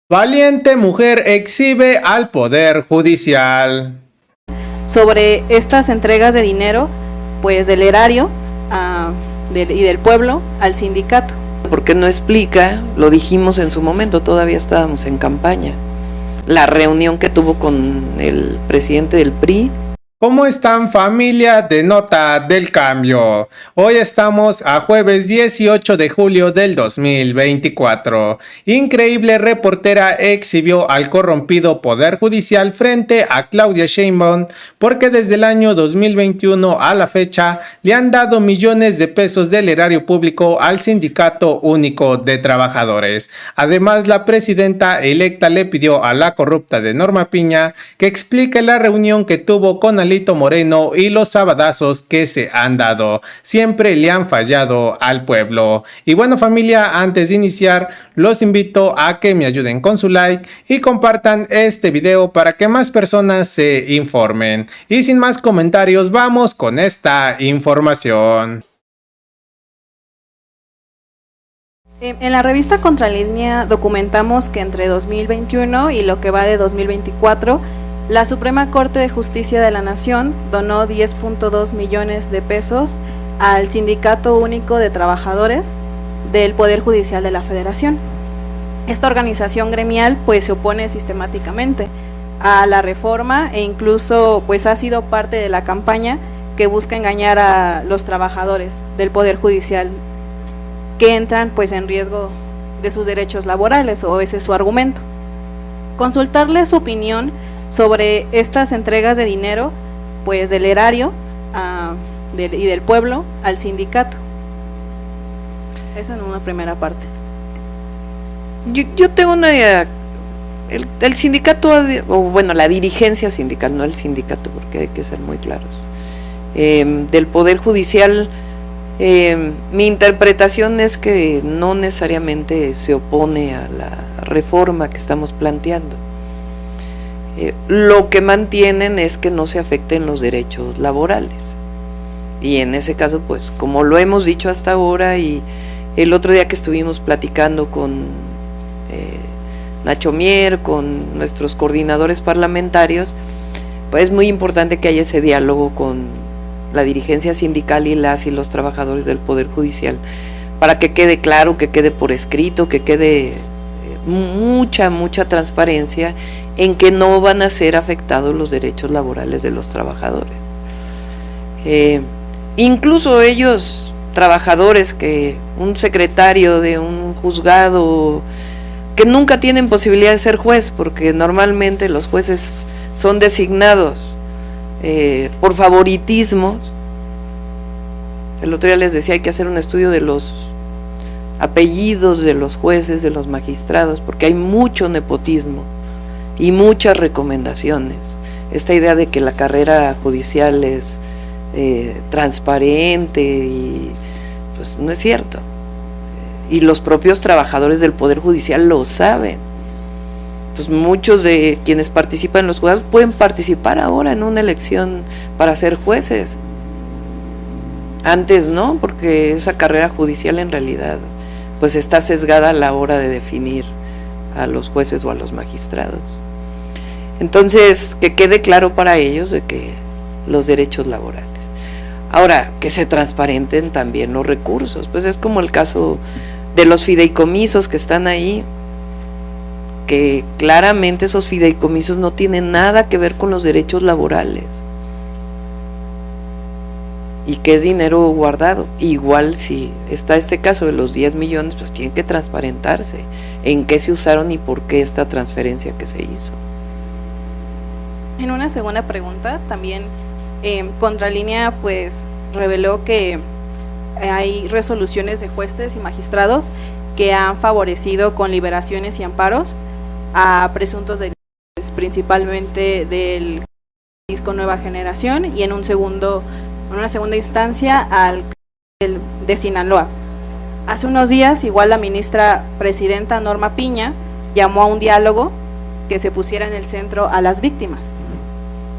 Valiente mujer exhibe al Poder Judicial. Sobre estas entregas de dinero, pues del erario y del pueblo al sindicato. Porque no explica, lo dijimos en su momento, todavía estábamos en campaña, la reunión que tuvo con el presidente del PRI. ¿Cómo están, familia de Nota del Cambio? Hoy estamos a jueves 18 de julio del 2024. Increíble reportera exhibió al corrompido Poder Judicial frente a Claudia Sheinbaum porque desde el año 2021 a la fecha le han dado millones de pesos del erario público al Sindicato Único de Trabajadores. Además, la presidenta electa le pidió a la corrupta de Norma Piña que explique la reunión que tuvo con Alito Moreno y los sabadazos que se han dado. Siempre le han fallado al pueblo. Y bueno, familia, antes de iniciar, los invito a que me ayuden con su like y compartan este video para que más personas se informen. Y sin más comentarios, vamos con esta información. En la revista Contralínea documentamos que entre 2021 y lo que va de 2024, la Suprema Corte de Justicia de la Nación donó 10.2 millones de pesos al Sindicato Único de Trabajadores del Poder Judicial de la Federación. Esta organización gremial pues se opone sistemáticamente a la reforma e incluso pues ha sido parte de la campaña que busca engañar a los trabajadores del Poder Judicial que entran pues en riesgo de sus derechos laborales, o ese es su argumento. Consultarle su opinión sobre estas entregas de dinero pues del erario y del pueblo al sindicato. Eso en una primera parte. Yo tengo una el sindicato, o bueno, la dirigencia sindical, no el sindicato, porque hay que ser muy claros, del Poder Judicial, mi interpretación es que no necesariamente se opone a la reforma que estamos planteando. Lo que mantienen es que no se afecten los derechos laborales, y en ese caso pues como lo hemos dicho hasta ahora, y el otro día que estuvimos platicando con Nacho Mier, con nuestros coordinadores parlamentarios, pues es muy importante que haya ese diálogo con la dirigencia sindical y las y los trabajadores del Poder Judicial, para que quede claro, que quede por escrito, que quede mucha transparencia en que no van a ser afectados los derechos laborales de los trabajadores. Incluso ellos, trabajadores, que un secretario de un juzgado, que nunca tienen posibilidad de ser juez, porque normalmente los jueces son designados por favoritismos. El otro día les decía, hay que hacer un estudio de los apellidos de los jueces, de los magistrados, porque hay mucho nepotismo y muchas recomendaciones. Esta idea de que la carrera judicial es transparente, y pues no es cierto, y los propios trabajadores del Poder Judicial lo saben. Entonces muchos de quienes participan en los juzgados pueden participar ahora en una elección para ser jueces. Antes no, porque esa carrera judicial en realidad pues está sesgada a la hora de definir a los jueces o a los magistrados. Entonces, que quede claro para ellos de que los derechos laborales. Ahora, que se transparenten también los recursos, pues es como el caso de los fideicomisos que están ahí, que claramente esos fideicomisos no tienen nada que ver con los derechos laborales, y que es dinero guardado. Igual si está este caso de los 10 millones, pues tienen que transparentarse en qué se usaron y por qué esta transferencia que se hizo. En una segunda pregunta, también Contralínea pues reveló que hay resoluciones de jueces y magistrados que han favorecido con liberaciones y amparos a presuntos delitos, principalmente del disco Nueva Generación, y en una segunda instancia al de Sinaloa. Hace unos días, igual la ministra presidenta Norma Piña llamó a un diálogo que se pusiera en el centro a las víctimas,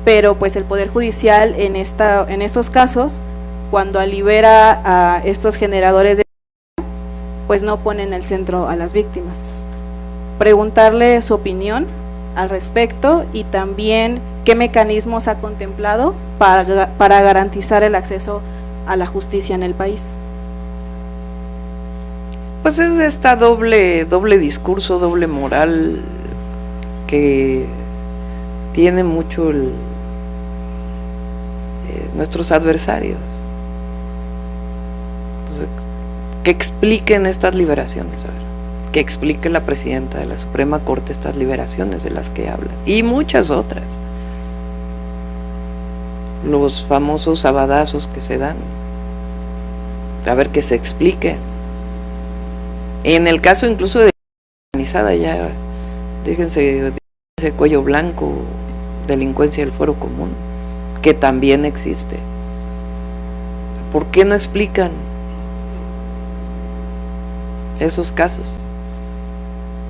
pero pues el Poder Judicial en estos casos, cuando libera a estos generadores de pues no pone en el centro a las víctimas. preguntarle su opinión al respecto y también qué mecanismos ha contemplado para garantizar el acceso a la justicia en el país. Pues es esta doble discurso, doble moral que tiene mucho nuestros adversarios. Entonces, que expliquen estas liberaciones, a ver, que explique la presidenta de la Suprema Corte estas liberaciones de las que habla, y muchas otras, los famosos sabadazos que se dan, a ver, que se explique. En el caso incluso de organizada, ya déjense de ese cuello blanco, delincuencia del fuero común, que también existe. ¿Por qué no explican esos casos?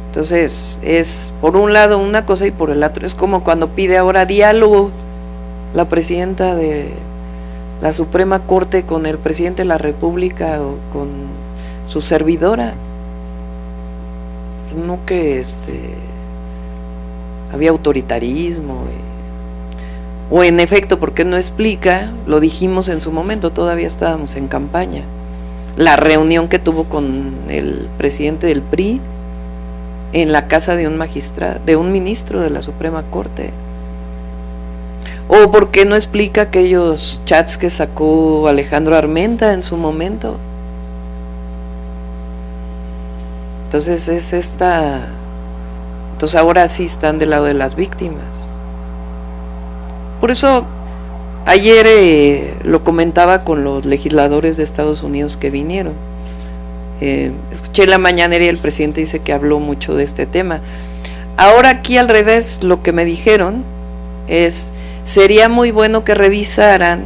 Entonces, es por un lado una cosa y por el otro es como cuando pide ahora diálogo la presidenta de la Suprema Corte con el presidente de la República o con su servidora. No que había autoritarismo o en efecto, ¿por qué no explica? Lo dijimos en su momento, todavía estábamos en campaña, la reunión que tuvo con el presidente del PRI en la casa de un ministro de la Suprema Corte. O ¿por qué no explica aquellos chats que sacó Alejandro Armenta en su momento? Entonces entonces ahora sí están del lado de las víctimas. Por eso ayer lo comentaba con los legisladores de Estados Unidos que vinieron. Escuché la mañanera y el presidente dice que habló mucho de este tema. Ahora aquí al revés, lo que me dijeron es, sería muy bueno que revisaran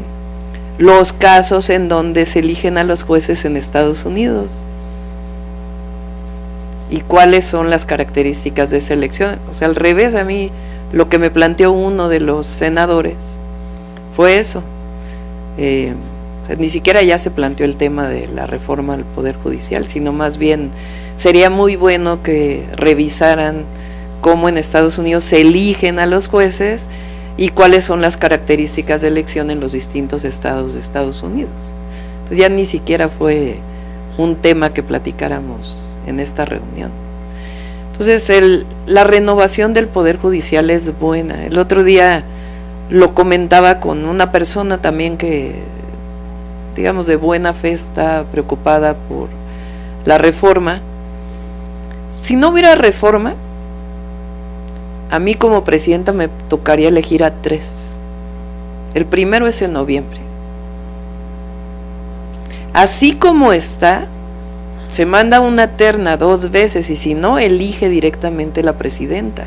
los casos en donde se eligen a los jueces en Estados Unidos y cuáles son las características de esa elección. O sea, al revés, a mí lo que me planteó uno de los senadores fue eso. Ni siquiera ya se planteó el tema de la reforma al Poder Judicial, sino más bien sería muy bueno que revisaran cómo en Estados Unidos se eligen a los jueces y cuáles son las características de elección en los distintos estados de Estados Unidos. Entonces ya ni siquiera fue un tema que platicáramos en esta reunión. Entonces la renovación del Poder Judicial es buena. El otro día lo comentaba con una persona también que, digamos, de buena fe está preocupada por la reforma. Si no hubiera reforma, a mí como presidenta me tocaría elegir a 3. El primero es en noviembre. Así como está, se manda una terna 2 veces y si no, elige directamente la presidenta.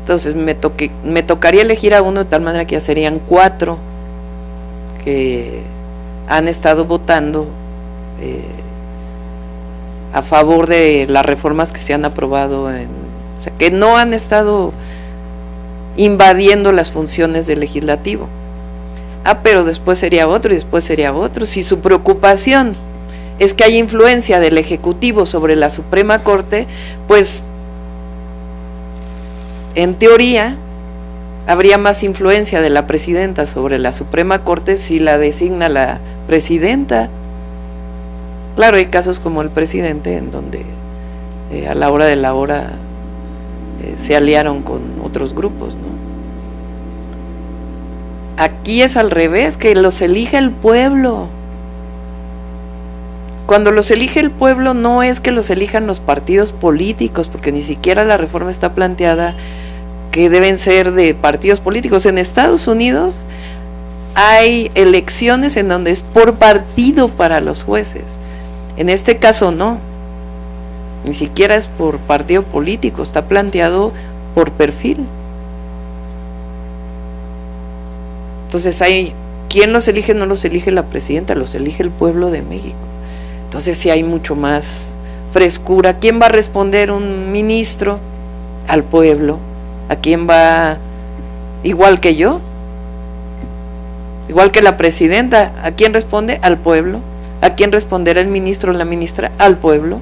Entonces me tocaría elegir a uno de tal manera que ya serían 4 que han estado votando a favor de las reformas que se han aprobado, o sea, que no han estado invadiendo las funciones del legislativo. Pero después sería otro y después sería otro. Si su preocupación es que haya influencia del Ejecutivo sobre la Suprema Corte, pues en teoría habría más influencia de la presidenta sobre la Suprema Corte si la designa la presidenta. Claro, hay casos como el presidente en donde a la hora de la hora se aliaron con otros grupos, ¿no? Aquí es al revés, que los elige el pueblo. Cuando los elige el pueblo no es que los elijan los partidos políticos, porque ni siquiera la reforma está planteada que deben ser de partidos políticos. En Estados Unidos hay elecciones en donde es por partido para los jueces. En este caso no, ni siquiera es por partido político, está planteado por perfil. Entonces ¿quién los elige? No los elige la presidenta, los elige el pueblo de México. Entonces sí hay mucho más frescura. ¿Quién va a responder un ministro? Al pueblo. ¿A quién va? Igual que yo, igual que la presidenta. ¿A quién responde? Al pueblo. ¿A quién responderá el ministro o la ministra? Al pueblo.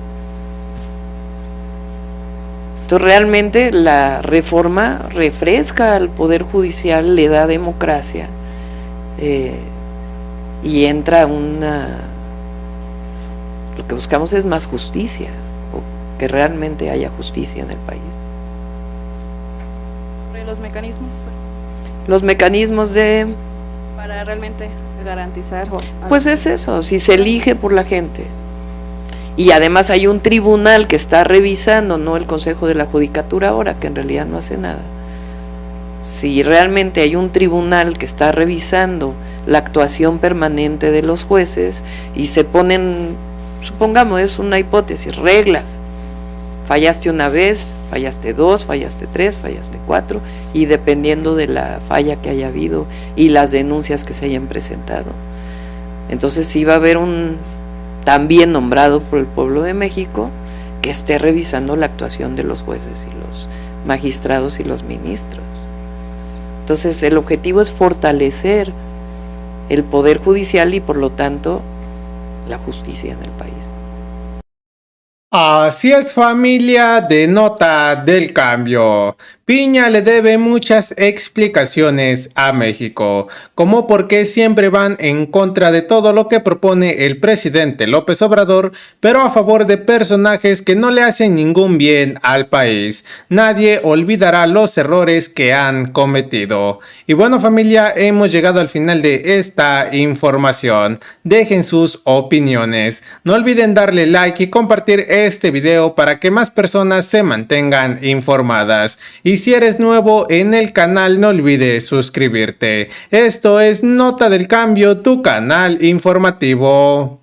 Entonces realmente la reforma refresca al Poder Judicial, le da democracia y entra lo que buscamos es más justicia, o que realmente haya justicia en el país. Sobre los mecanismos Los mecanismos para realmente garantizar. Pues es eso, si se elige por la gente. Y además hay un tribunal que está revisando, no el Consejo de la Judicatura ahora, que en realidad no hace nada. Si realmente hay un tribunal que está revisando la actuación permanente de los jueces y se ponen, supongamos, es una hipótesis, reglas. Fallaste una vez, fallaste dos, fallaste tres, fallaste cuatro, y dependiendo de la falla que haya habido y las denuncias que se hayan presentado. Entonces sí va a haber un también nombrado por el pueblo de México que esté revisando la actuación de los jueces y los magistrados y los ministros. Entonces el objetivo es fortalecer el poder judicial y por lo tanto la justicia en el país. Así es, familia de Nota del Cambio. Piña le debe muchas explicaciones a México, como por qué siempre van en contra de todo lo que propone el presidente López Obrador, pero a favor de personajes que no le hacen ningún bien al país. Nadie olvidará los errores que han cometido. Y bueno, familia, hemos llegado al final de esta información. Dejen sus opiniones. No olviden darle like y compartir este video para que más personas se mantengan informadas. Y si eres nuevo en el canal, no olvides suscribirte. Esto es Nota del Cambio, tu canal informativo.